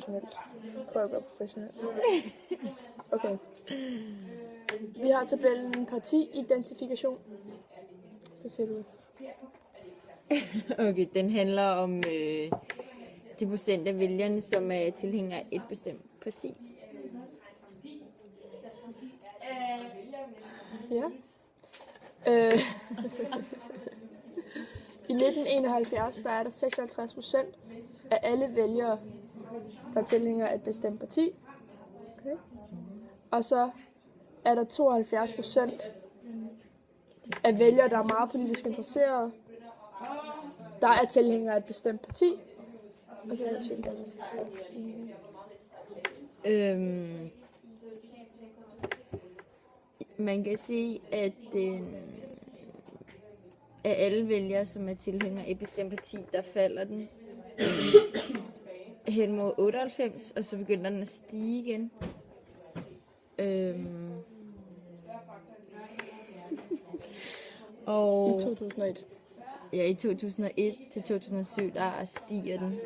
professionelt. Prøv at gøre professionelt. Okay. Vi har tabellen partiidentifikation. Så ser du. Okay, den handler om de procent af vælgerne, som er tilhængere af et bestemt parti. Ja. I 1971 der er der 56% af alle vælgere, der er tilhængere af et bestemt parti. Okay. Og så er der 72% af vælgere, der er meget politisk interesserede, der er tilhængere af et bestemt parti. Og så er det man kan sige, at af alle vælgere, som er tilhængere af et bestemt parti, der falder den hen mod 98, og så begynder den at stige igen. Og i 2001. Ja, i 2001 til 2007, der stiger den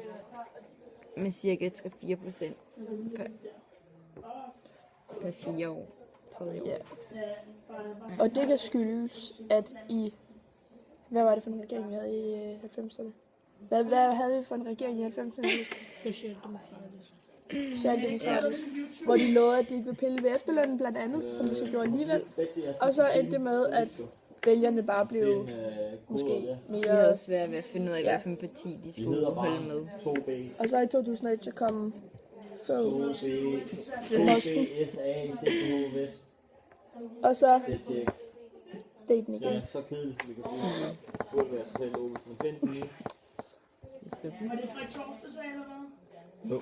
med cirka 3-4% per 4 år. 3 år. Ja. Og det kan skyldes, at hvad var det for en regering, vi havde i 90'erne? Hvad havde vi for en regering i 90'erne? Socialdemokratisk. Hvor de lovede, at de ikke ville pille ved efterlønnen, blandt andet, som de så gjorde alligevel. Og så endte det med, at vælgerne bare blev måske mere... De havde svært ved at finde ud af, hvilken parti de skulle holde med. Og så i 2001, så kom Fogh til posten. Og så steg den igen. Ja, så kedeligt, vi kan bruge det. Var det fra torsdag, eller hvad? Jo.